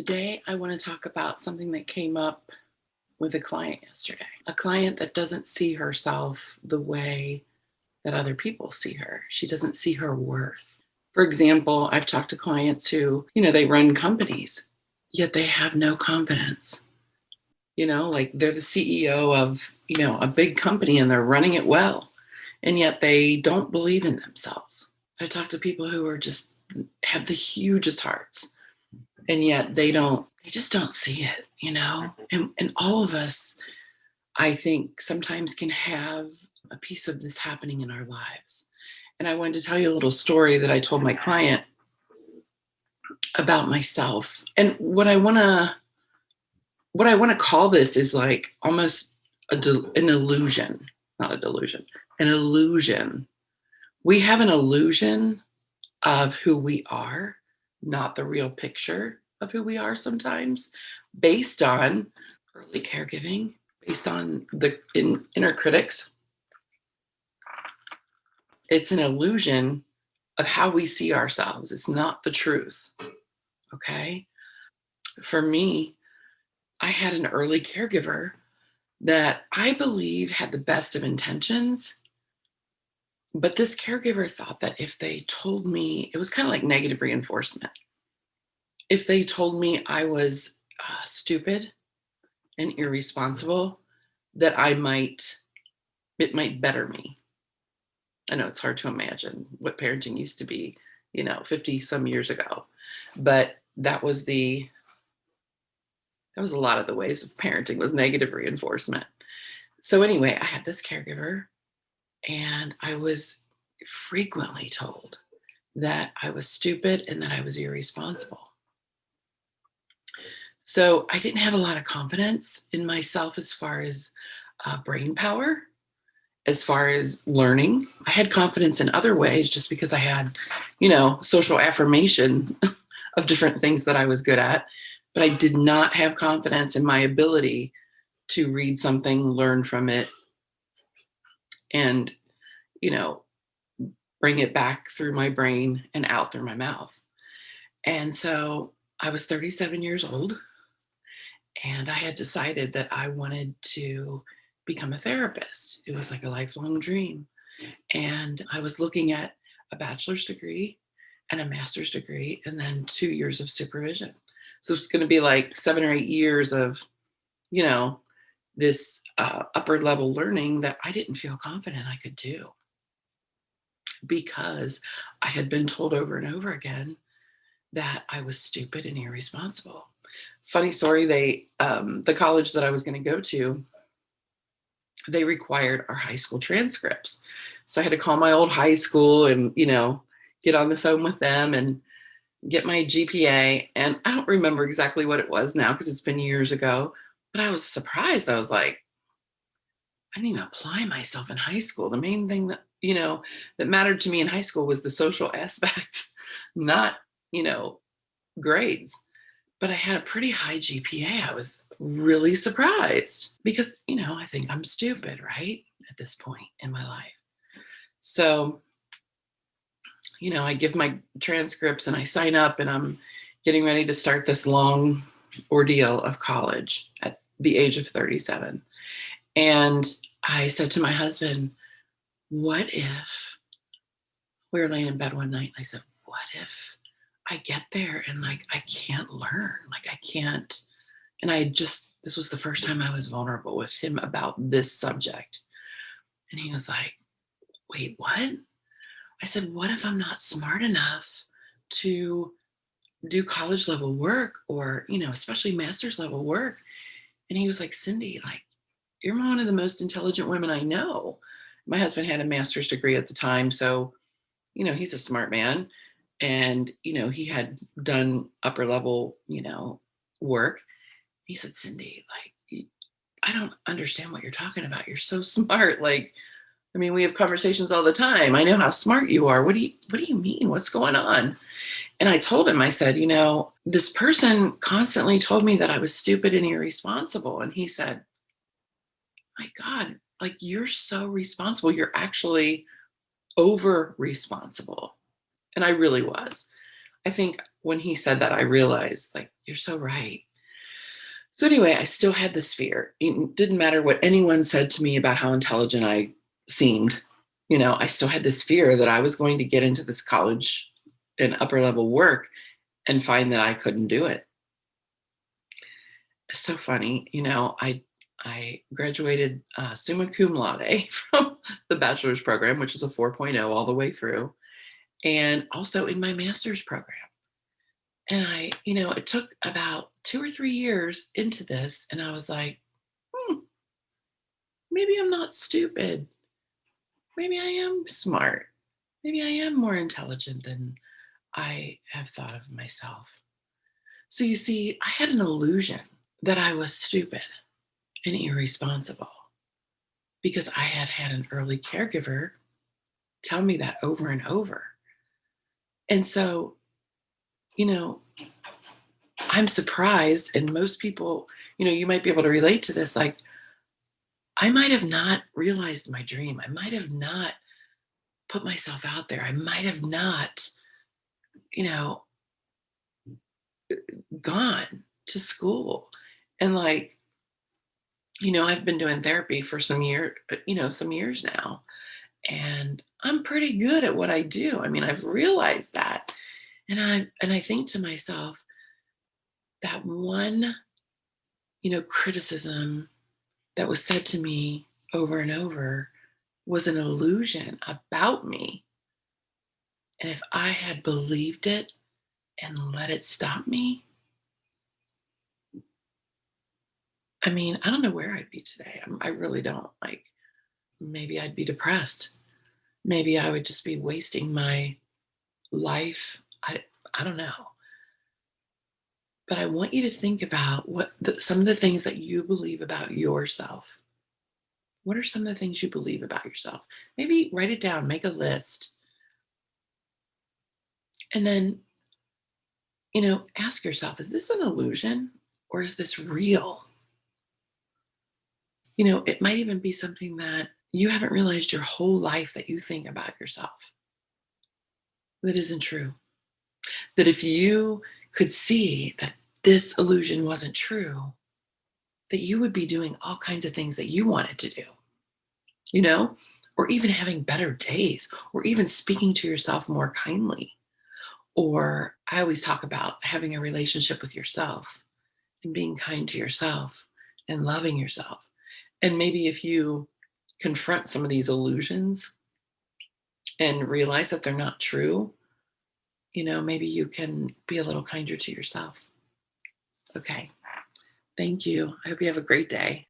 Today, I want to talk about something that came up with a client yesterday. A client that doesn't see herself the way that other people see her. She doesn't see her worth. For example, I've talked to clients who, they run companies, yet they have no confidence. Like they're the CEO of, a big company and they're running it well, and yet they don't believe in themselves. I talk to people who are just have the hugest hearts, and yet they just don't see it, and all of us, I think, sometimes can have a piece of this happening in our lives. And I wanted to tell you a little story that I told my client about myself. And what I want to call this is like almost an illusion, not a delusion, an illusion. We have an illusion of who we are, not the real picture of who we are sometimes, based on early caregiving, based on the inner critics. It's an illusion of how we see ourselves. It's not the truth. Okay. For me, I had an early caregiver that I believe had the best of intentions. But this caregiver thought that if they told me, it was kind of like negative reinforcement. If they told me I was stupid and irresponsible, that it might better me. I know it's hard to imagine what parenting used to be, 50 some years ago, but that was a lot of the ways of parenting was negative reinforcement. So anyway, I had this caregiver, and I was frequently told that I was stupid and that I was irresponsible. So I didn't have a lot of confidence in myself as far as brain power, as far as learning. I had confidence in other ways just because I had, social affirmation of different things that I was good at. But I did not have confidence in my ability to read something, learn from it, and, bring it back through my brain and out through my mouth. And so I was 37 years old, and I had decided that I wanted to become a therapist. It was like a lifelong dream. And I was looking at a bachelor's degree and a master's degree, and then 2 years of supervision. So it's going to be like 7 or 8 years of, this upper level learning that I didn't feel confident I could do, because I had been told over and over again that I was stupid and irresponsible. Funny story, the college that I was going to go to, they required our high school transcripts. So I had to call my old high school and, get on the phone with them and get my GPA. And I don't remember exactly what it was now because it's been years ago, but I was surprised. I was like, I didn't even apply myself in high school. The main thing that, that mattered to me in high school was the social aspect, not, grades. But I had a pretty high GPA. I was really surprised because, I think I'm stupid, right? At this point in my life. So, I give my transcripts and I sign up, and I'm getting ready to start this long ordeal of college at the age of 37. And I said to my husband, what if we were laying in bed one night? And I said, what if I get there and I can't learn, I can't. And this was the first time I was vulnerable with him about this subject. And he was like, wait, what? I said, what if I'm not smart enough to do college level work or, especially master's level work? And he was like, Cindy, you're one of the most intelligent women I know. My husband had a master's degree at the time. So, he's a smart man. And, he had done upper level, work. He said, Cindy, I don't understand what you're talking about. You're so smart. We have conversations all the time. I know how smart you are. What do you mean? What's going on? And I told him, I said, this person constantly told me that I was stupid and irresponsible. And he said, my God, you're so responsible. You're actually over responsible. And I really was. I think when he said that, I realized, like, you're so right. So anyway, I still had this fear. It didn't matter what anyone said to me about how intelligent I seemed. I still had this fear that I was going to get into this college and upper level work and find that I couldn't do it. It's so funny. I graduated summa cum laude from the bachelor's program, which is a 4.0 all the way through, and also in my master's program. And it took about 2 or 3 years into this, and I was like, hmm, maybe I'm not stupid. Maybe I am smart. Maybe I am more intelligent than I have thought of myself. So you see, I had an illusion that I was stupid and irresponsible because I had had an early caregiver tell me that over and over. And so, you know, I'm surprised, and most people, you might be able to relate to this. Like, I might have not realized my dream. I might have not put myself out there. I might have not, you know, gone to school. And like, I've been doing therapy for some years now, and I'm pretty good at what I do. I mean, I've realized that. And I think to myself, that one, criticism that was said to me over and over was an illusion about me. And if I had believed it and let it stop me, I mean, I don't know where I'd be today. I really don't. Like, maybe I'd be depressed. Maybe I would just be wasting my life. I don't know. But I want you to think about some of the things that you believe about yourself. What are some of the things you believe about yourself? Maybe write it down, make a list, and then, ask yourself, is this an illusion or is this real? It might even be something that you haven't realized your whole life that you think about yourself that isn't true. That if you could see that this illusion wasn't true, that you would be doing all kinds of things that you wanted to do, you know, or even having better days, or even speaking to yourself more kindly. Or I always talk about having a relationship with yourself and being kind to yourself and loving yourself. And maybe if you confront some of these illusions and realize that they're not true, maybe you can be a little kinder to yourself. Okay. Thank you. I hope you have a great day.